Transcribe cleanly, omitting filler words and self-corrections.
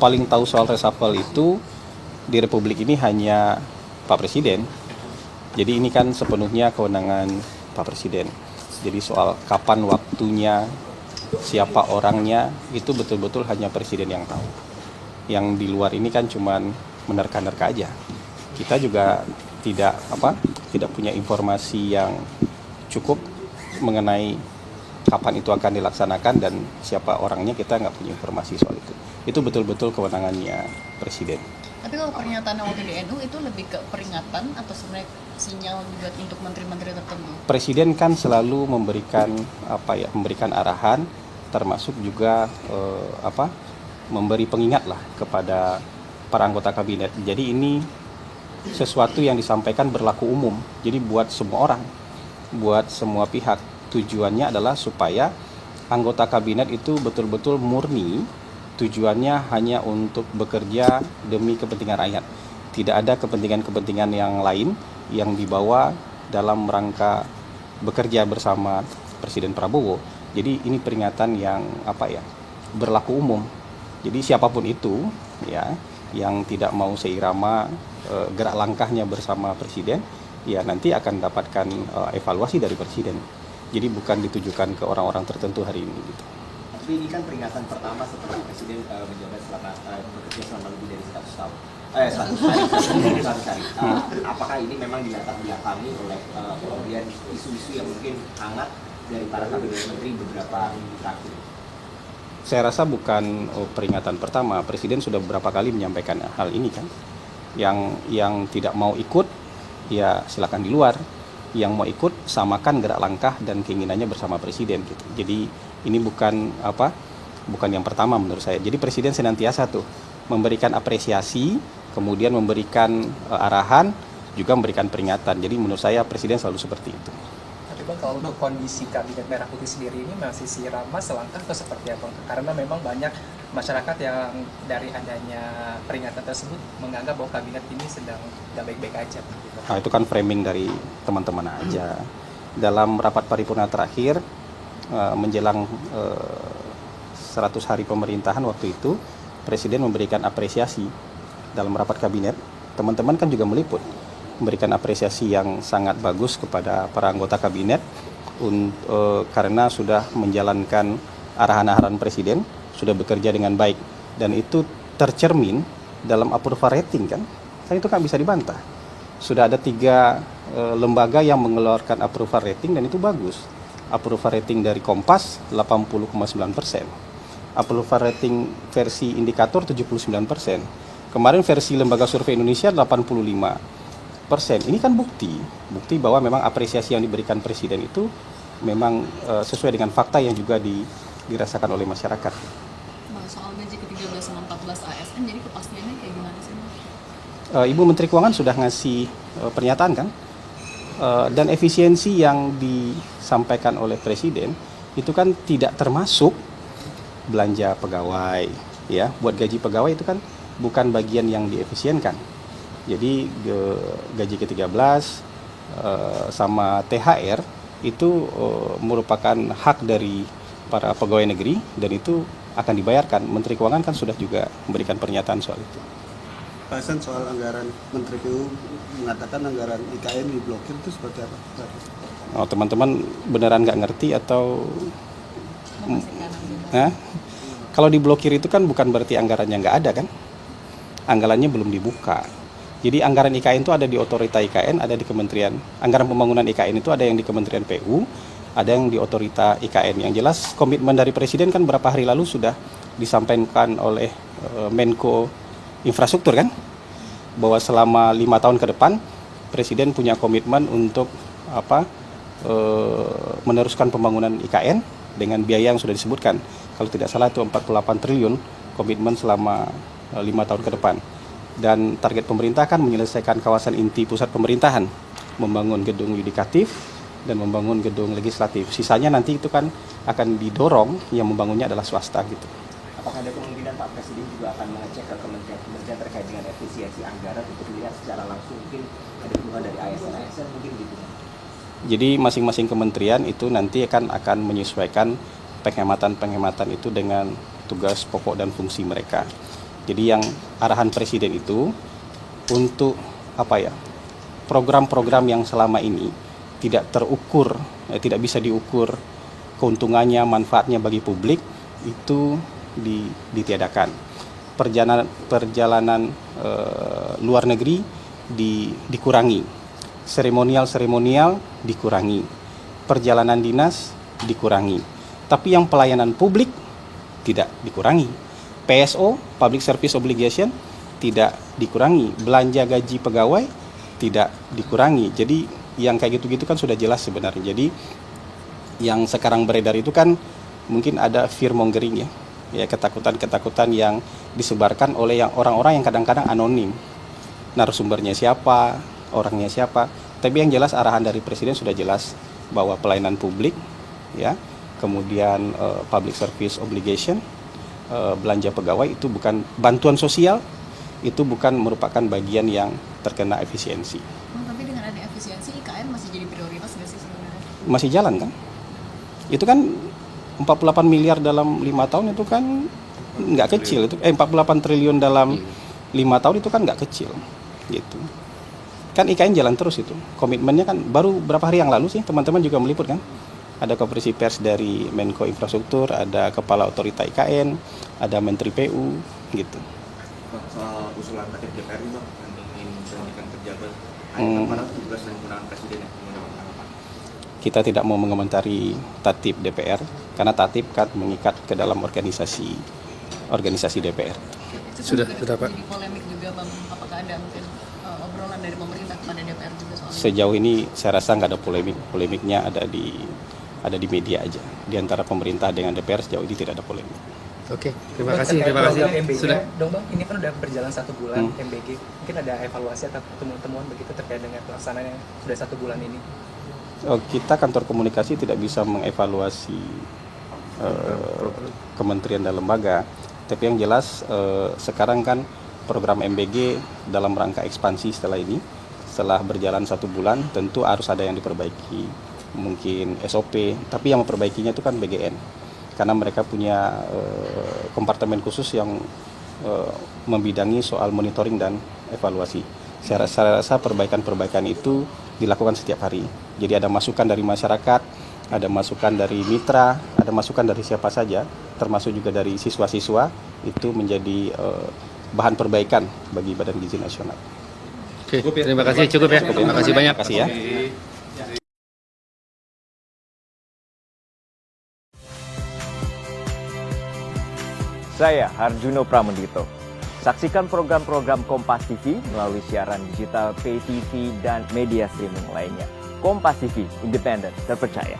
paling tahu soal reshuffle itu di Republik ini hanya Pak Presiden. Jadi ini kan sepenuhnya kewenangan Pak Presiden. Jadi soal kapan waktunya, siapa orangnya, itu betul-betul hanya Presiden yang tahu. Yang di luar ini kan cuman menerka-nerka aja. Kita juga tidak punya informasi yang cukup mengenai kapan itu akan dilaksanakan dan siapa orangnya, kita nggak punya informasi soal itu. Itu betul-betul kewenangannya Presiden. Tapi kalau pernyataan waktu di NU itu lebih ke peringatan atau sebenarnya sinyal juga untuk menteri-menteri tertentu? Presiden kan selalu memberikan arahan, termasuk juga memberi pengingat lah kepada para anggota kabinet. Jadi ini sesuatu yang disampaikan berlaku umum. Jadi buat semua orang, buat semua pihak. Tujuannya adalah supaya anggota kabinet itu betul-betul murni. Tujuannya hanya untuk bekerja demi kepentingan rakyat. Tidak ada kepentingan-kepentingan yang lain yang dibawa dalam rangka bekerja bersama Presiden Prabowo. Jadi ini peringatan yang berlaku umum. Jadi siapapun itu ya yang tidak mau seirama gerak langkahnya bersama Presiden, ya nanti akan dapatkan evaluasi dari Presiden. Jadi bukan ditujukan ke orang-orang tertentu hari ini gitu. Tapi ini kan peringatan pertama setelah Presiden menjabat bekerja selama lebih dari 100 tahun. 100 hari. Apakah ini memang dilatar belakangi oleh kemudian isu-isu yang mungkin hangat dari para kabinet menteri beberapa minggu terakhir? Saya rasa bukan peringatan pertama. Presiden sudah beberapa kali menyampaikan hal ini kan. Yang tidak mau ikut, ya silakan di luar. Yang mau ikut, samakan gerak langkah dan keinginannya bersama Presiden gitu. Jadi ini bukan yang pertama menurut saya. Jadi Presiden senantiasa tuh memberikan apresiasi, kemudian memberikan arahan, juga memberikan peringatan. Jadi menurut saya Presiden selalu seperti itu. Tapi Bang, kalau untuk kondisi Kabinet Merah Putih sendiri ini masih sirama selangkah atau seperti apa? Karena memang banyak masyarakat yang dari adanya peringatan tersebut menganggap bahwa kabinet ini sedang tidak baik-baik aja. Nah, itu kan framing dari teman-teman aja. Dalam rapat paripurna terakhir menjelang 100 hari pemerintahan waktu itu, Presiden memberikan apresiasi dalam rapat kabinet. Teman-teman kan juga meliput, memberikan apresiasi yang sangat bagus kepada para anggota kabinet karena sudah menjalankan arahan-arahan Presiden, sudah bekerja dengan baik, dan itu tercermin dalam approval rating kan itu kan bisa dibantah. Sudah ada 3 lembaga yang mengeluarkan approval rating dan itu bagus. Approval rating dari Kompas 80,9%, approval rating versi indikator 79%, kemarin versi lembaga survei Indonesia 85%. Ini kan bukti bahwa memang apresiasi yang diberikan Presiden itu memang sesuai dengan fakta yang juga dirasakan oleh masyarakat. Bang, soal gaji ke-13 sama 14 ASN, jadi kepastiannya kayak gimana sih? Ibu Menteri Keuangan sudah ngasih pernyataan kan, dan efisiensi yang disampaikan oleh Presiden itu kan tidak termasuk belanja pegawai, ya. Buat gaji pegawai itu kan bukan bagian yang diefisienkan. Jadi gaji ke-13 sama THR itu merupakan hak dari para pegawai negeri dan itu akan dibayarkan. Menteri Keuangan kan sudah juga memberikan pernyataan soal itu. Bahasan soal anggaran, Menteri PU mengatakan anggaran IKN diblokir, itu seperti apa? Oh, teman-teman beneran nggak ngerti atau kalau diblokir itu kan bukan berarti anggarannya nggak ada kan? Anggarannya belum dibuka. Jadi anggaran IKN itu ada di otorita IKN, ada di Kementerian. Anggaran pembangunan IKN itu ada yang di Kementerian PU, ada yang di otorita IKN. Yang jelas komitmen dari Presiden kan berapa hari lalu sudah disampaikan oleh Menko Infrastruktur kan, bahwa selama 5 tahun ke depan Presiden punya komitmen untuk meneruskan pembangunan IKN dengan biaya yang sudah disebutkan. Kalau tidak salah itu 48 triliun komitmen selama 5 tahun ke depan. Dan target pemerintah kan menyelesaikan kawasan inti pusat pemerintahan, membangun gedung yudikatif dan membangun gedung legislatif. Sisanya nanti itu kan akan didorong, yang membangunnya adalah swasta gitu. Apakah ada kemungkinan Pak Presiden juga akan mengecek ke kementerian terkait dengan efisiensi anggaran untuk melihat secara langsung mungkin ada dukungan dari ASN mungkin gitu? Jadi masing-masing kementerian itu nanti akan menyesuaikan penghematan itu dengan tugas pokok dan fungsi mereka. Jadi yang arahan presiden itu untuk program-program yang selama ini tidak terukur, tidak bisa diukur keuntungannya, manfaatnya bagi publik itu ditiadakan. Perjalanan luar negeri dikurangi, seremonial dikurangi, perjalanan dinas dikurangi, tapi yang pelayanan publik tidak dikurangi. PSO, Public Service Obligation, tidak dikurangi. Belanja gaji pegawai tidak dikurangi. Jadi yang kayak gitu-gitu kan sudah jelas sebenarnya. Jadi yang sekarang beredar itu kan mungkin ada fear mongering ya ketakutan-ketakutan yang disebarkan oleh orang-orang yang kadang-kadang anonim. Narasumbernya siapa, orangnya siapa. Tapi yang jelas arahan dari presiden sudah jelas bahwa pelayanan publik, ya, kemudian public service obligation, belanja pegawai itu bukan bantuan sosial, itu bukan merupakan bagian yang terkena efisiensi. Tapi dengan ada efisiensi, IKN masih jadi prioritas nggak sih sebenarnya? Masih jalan kan? Itu kan 48 miliar dalam 5 tahun itu kan nggak kecil. 48 triliun dalam 5 tahun itu kan nggak kecil. Gitu. Kan IKN jalan terus itu. Komitmennya kan baru berapa hari yang lalu sih teman-teman juga meliput kan? Ada konferensi pers dari Menko Infrastruktur, ada Kepala Otorita IKN, ada Menteri PU, gitu. Soal usulan tatip DPR ini Bang, yang ingin menjadikan pejabat ayat 417 dan kewenangan presiden ya, kita tidak mau mengomentari tatip DPR karena tatip kan mengikat ke dalam organisasi DPR. Sudah Pak. Jadi polemik juga Bang, apakah ada mungkin obrolan dari pemerintah kepada DPR juga soal ini? Sejauh ini saya rasa nggak ada polemiknya ada di media aja. Di antara pemerintah dengan DPR sejauh ini tidak ada polemik. Oke, terima kasih. MBG, Sudah. Dong Bang, ini kan udah berjalan 1 bulan MBG. Mungkin ada evaluasi atau temuan-temuan begitu terkait dengan pelaksanaan yang sudah 1 bulan ini. Kita kantor komunikasi tidak bisa mengevaluasi kementerian dan lembaga. Tapi yang jelas sekarang kan program MBG dalam rangka ekspansi setelah berjalan 1 bulan tentu harus ada yang diperbaiki, mungkin SOP, tapi yang memperbaikinya itu kan BGN karena mereka punya kompartemen khusus yang membidangi soal monitoring dan evaluasi. Saya rasa perbaikan-perbaikan itu dilakukan setiap hari. Jadi ada masukan dari masyarakat, ada masukan dari mitra, ada masukan dari siapa saja, termasuk juga dari siswa-siswa, itu menjadi bahan perbaikan bagi Badan Gizi Nasional. Oke, terima kasih, cukup ya. Terima kasih banyak. Terima kasih ya. Saya Harjuno Pramendito. Saksikan program-program Kompas TV melalui siaran digital, pay TV, dan media streaming lainnya. Kompas TV, independen, terpercaya.